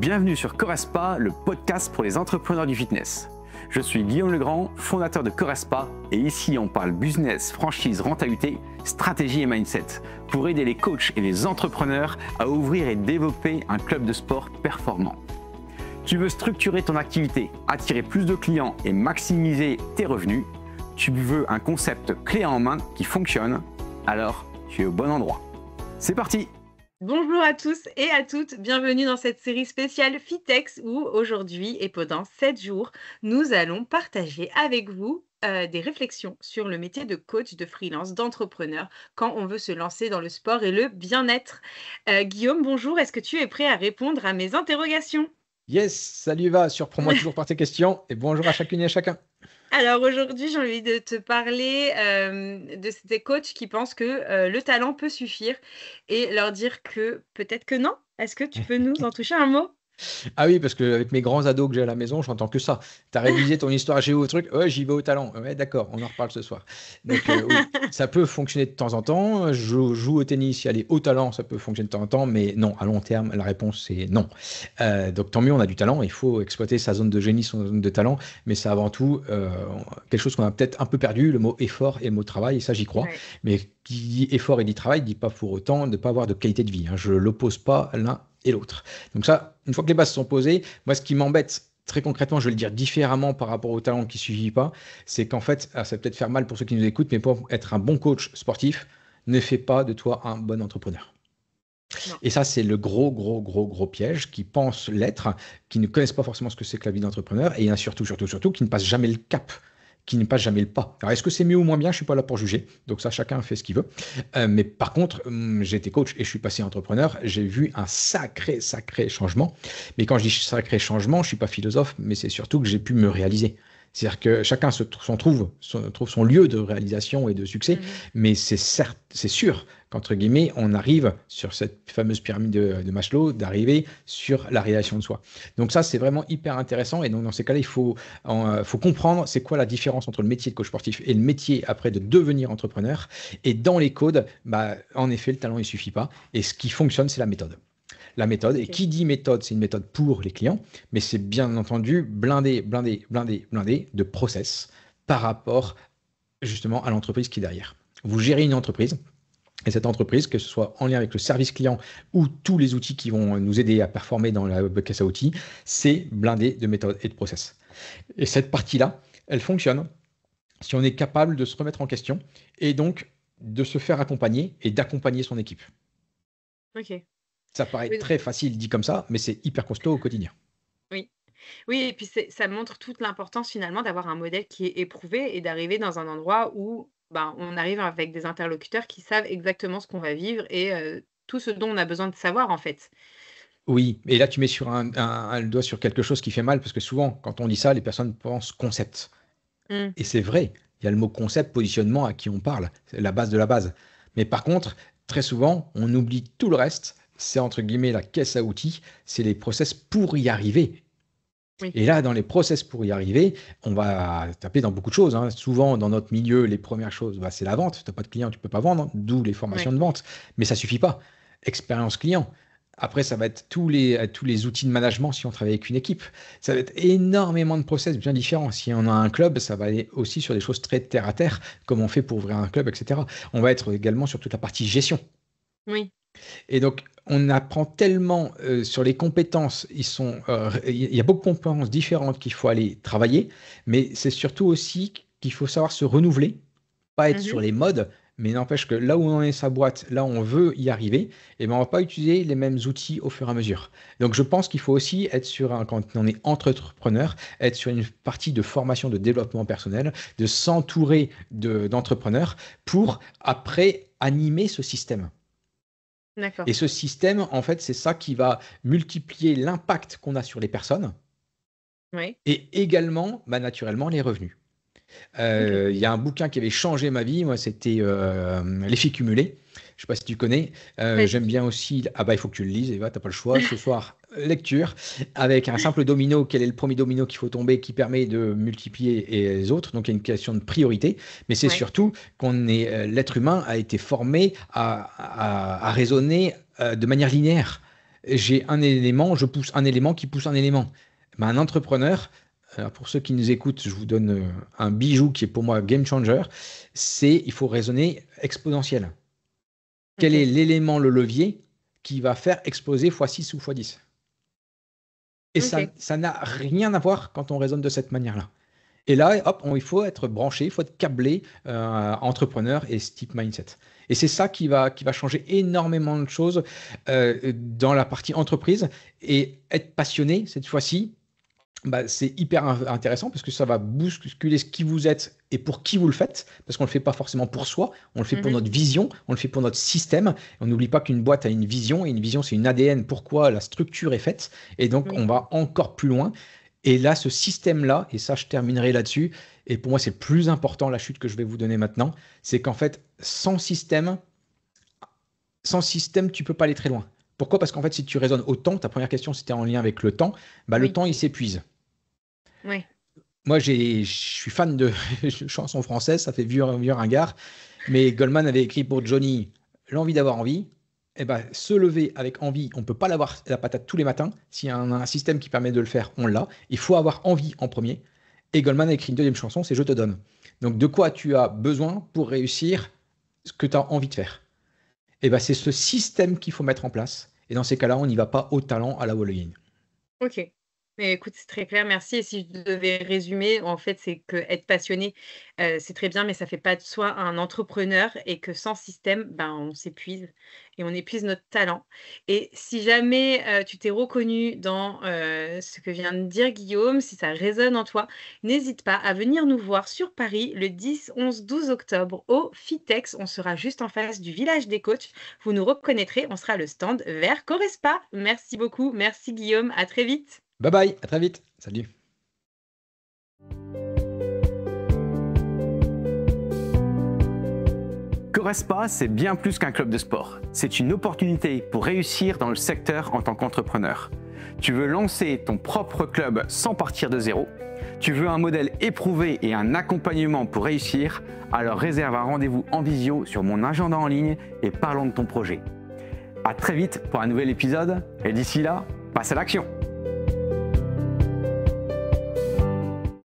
Bienvenue sur Correspa, le podcast pour les entrepreneurs du fitness. Je suis Guillaume Legrand, fondateur de Correspa, et ici on parle business, franchise, rentabilité, stratégie et mindset pour aider les coachs et les entrepreneurs à ouvrir et développer un club de sport performant. Tu veux structurer ton activité, attirer plus de clients et maximiser tes revenus? Tu veux un concept clé en main qui fonctionne? Alors tu es au bon endroit. C'est parti! Bonjour à tous et à toutes, bienvenue dans cette série spéciale Fitex où aujourd'hui et pendant 7 jours, nous allons partager avec vous des réflexions sur le métier de coach, de freelance, d'entrepreneur quand on veut se lancer dans le sport et le bien-être. Guillaume, bonjour, est-ce que tu es prêt à répondre à mes interrogations? Yes, salut Eva, surprends-moi toujours par tes questions et bonjour à chacune et à chacun. Alors aujourd'hui, j'ai envie de te parler de ces coachs qui pensent que le talent peut suffire et leur dire que peut-être que non. Est-ce que tu peux nous en toucher un mot? Ah oui, parce qu'avec mes grands ados que j'ai à la maison, j'entends que ça. Tu as révisé ton histoire géo au truc, ouais, j'y vais au talent. Ouais, d'accord, on en reparle ce soir. Donc oui, ça peut fonctionner de temps en temps. Je joue au tennis, y aller au talent, ça peut fonctionner de temps en temps, mais non, à long terme, la réponse c'est non. Donc tant mieux, on a du talent, il faut exploiter sa zone de génie, son zone de talent, mais c'est avant tout quelque chose qu'on a peut-être un peu perdu, le mot effort et le mot travail, et ça j'y crois. Ouais. Mais qui dit effort et dit travail, dit pas pour autant de ne pas avoir de qualité de vie. Hein. Je l'oppose pas l'un et l'autre. Donc ça, une fois que les bases sont posées, moi ce qui m'embête très concrètement, je vais le dire différemment par rapport au talent qui ne suffit pas, c'est qu'en fait, ça va peut-être faire mal pour ceux qui nous écoutent, mais pour être un bon coach sportif, ne fait pas de toi un bon entrepreneur. Non. Et ça, c'est le gros piège qui pensent l'être, qui ne connaissent pas forcément ce que c'est que la vie d'entrepreneur, et il y en a surtout, qui ne passent jamais le cap, qui ne passent jamais le pas. Alors, est-ce que c'est mieux ou moins bien? Je ne suis pas là pour juger. Donc ça, chacun fait ce qu'il veut. Mais par contre, j'ai été coach et je suis passé entrepreneur. J'ai vu un sacré changement. Mais quand je dis sacré changement, je ne suis pas philosophe, mais c'est surtout que j'ai pu me réaliser. C'est-à-dire que chacun trouve son lieu de réalisation et de succès, mais c'est sûr qu'entre guillemets, on arrive sur cette fameuse pyramide de Maslow, d'arriver sur la réalisation de soi. Donc ça, c'est vraiment hyper intéressant. Et donc dans ces cas-là, il faut comprendre c'est quoi la différence entre le métier de coach sportif et le métier après de devenir entrepreneur. Et dans les codes, en effet, le talent, il suffit pas. Et ce qui fonctionne, c'est la méthode. La méthode, et qui dit méthode, c'est une méthode pour les clients, mais c'est bien entendu blindé de process par rapport justement à l'entreprise qui est derrière. Vous gérez une entreprise, et cette entreprise, que ce soit en lien avec le service client ou tous les outils qui vont nous aider à performer dans la caisse à outils, c'est blindé de méthode et de process. Et cette partie-là, elle fonctionne si on est capable de se remettre en question et donc de se faire accompagner et d'accompagner son équipe. Ok. Ça paraît Oui. très facile dit comme ça, mais c'est hyper costaud au quotidien. Oui. Oui, et puis ça montre toute l'importance finalement d'avoir un modèle qui est éprouvé et d'arriver dans un endroit où on arrive avec des interlocuteurs qui savent exactement ce qu'on va vivre et tout ce dont on a besoin de savoir en fait. Oui, et là tu mets sur le doigt sur quelque chose qui fait mal, parce que souvent, quand on dit ça, les personnes pensent concept. Mm. Et c'est vrai, il y a le mot concept, positionnement à qui on parle, c'est la base de la base. Mais par contre, très souvent, on oublie tout le reste, c'est entre guillemets la caisse à outils, c'est les process pour y arriver. Oui. Et là, dans les process pour y arriver, on va taper dans beaucoup de choses. Hein. Souvent, dans notre milieu, les premières choses, c'est la vente. Tu n'as pas de client, tu ne peux pas vendre, d'où les formations de vente. Mais ça ne suffit pas. Expérience client. Après, ça va être tous les outils de management si on travaille avec une équipe. Ça va être énormément de process bien différents. Si on a un club, ça va aller aussi sur des choses très terre à terre, comme on fait pour ouvrir un club, etc. On va être également sur toute la partie gestion. Oui. Et donc, on apprend tellement sur les compétences. Il y a beaucoup de compétences différentes qu'il faut aller travailler, mais c'est surtout aussi qu'il faut savoir se renouveler, pas être sur les modes, mais n'empêche que là où on en est sa boîte, là où on veut y arriver, on ne va pas utiliser les mêmes outils au fur et à mesure. Donc, je pense qu'il faut aussi être quand on est entrepreneur, être sur une partie de formation, de développement personnel, de s'entourer d'entrepreneurs pour après animer ce système. D'accord. Et ce système, en fait, c'est ça qui va multiplier l'impact qu'on a sur les personnes Oui. et également, naturellement, les revenus. Il y a un bouquin qui avait changé ma vie, moi, c'était L'effet cumulé. Je ne sais pas si tu connais. J'aime bien aussi. Ah il faut que tu le lises, Eva, tu n'as pas le choix. Ce soir, lecture. Avec un simple domino, quel est le premier domino qu'il faut tomber qui permet de multiplier les autres. Donc, il y a une question de priorité. Mais c'est surtout l'être humain a été formé à raisonner de manière linéaire. j'ai un élément, je pousse un élément qui pousse un élément. Ben, un entrepreneur, pour ceux qui nous écoutent, je vous donne un bijou qui est pour moi game changer, il faut raisonner exponentiel. Quel est l'élément, le levier, qui va faire exploser x6 ou x10? Et ça n'a rien à voir quand on raisonne de cette manière-là. Et là, hop, il faut être branché, il faut être câblé entrepreneur et ce type mindset. Et c'est ça qui va changer énormément de choses dans la partie entreprise. Et être passionné, cette fois-ci, c'est hyper intéressant parce que ça va bousculer ce qui vous êtes et pour qui vous le faites. Parce qu'on ne le fait pas forcément pour soi, on le fait pour notre vision, on le fait pour notre système. Et on n'oublie pas qu'une boîte a une vision, et une vision, c'est une ADN, pourquoi la structure est faite. Et donc, on va encore plus loin. Et là, ce système-là, et ça, je terminerai là-dessus, et pour moi, c'est le plus important, la chute que je vais vous donner maintenant, c'est qu'en fait, sans système, tu ne peux pas aller très loin. Pourquoi? Parce qu'en fait, si tu raisonnes au temps, ta première question, c'était en lien avec le temps, le temps, il s'épuise. Oui. Moi, je suis fan de chansons françaises, ça fait vieux ringard, mais Goldman avait écrit pour Johnny « L'envie d'avoir envie ». Se lever avec envie, on ne peut pas l'avoir la patate tous les matins. S'il y a un système qui permet de le faire, on l'a. Il faut avoir envie en premier. Et Goldman a écrit une deuxième chanson, c'est « Je te donne ». Donc, de quoi tu as besoin pour réussir ce que tu as envie de faire? C'est ce système qu'il faut mettre en place. Et dans ces cas-là, on n'y va pas au talent, à la wall again. Ok. Mais écoute, c'est très clair, merci. Et si je devais résumer, en fait, c'est que être passionné, c'est très bien, mais ça fait pas de soi un entrepreneur et que sans système, on s'épuise et on épuise notre talent. Et si jamais tu t'es reconnu dans ce que vient de dire Guillaume, si ça résonne en toi, n'hésite pas à venir nous voir sur Paris le 10, 11, 12 octobre au Fitex. On sera juste en face du village des coachs. Vous nous reconnaîtrez, on sera le stand vers Corespa. Merci beaucoup, merci Guillaume, à très vite. Bye bye, à très vite. Salut. Corespa, c'est bien plus qu'un club de sport. C'est une opportunité pour réussir dans le secteur en tant qu'entrepreneur. Tu veux lancer ton propre club sans partir de zéro? Tu veux un modèle éprouvé et un accompagnement pour réussir? Alors réserve un rendez-vous en visio sur mon agenda en ligne et parlons de ton projet. À très vite pour un nouvel épisode et d'ici là, passe à l'action!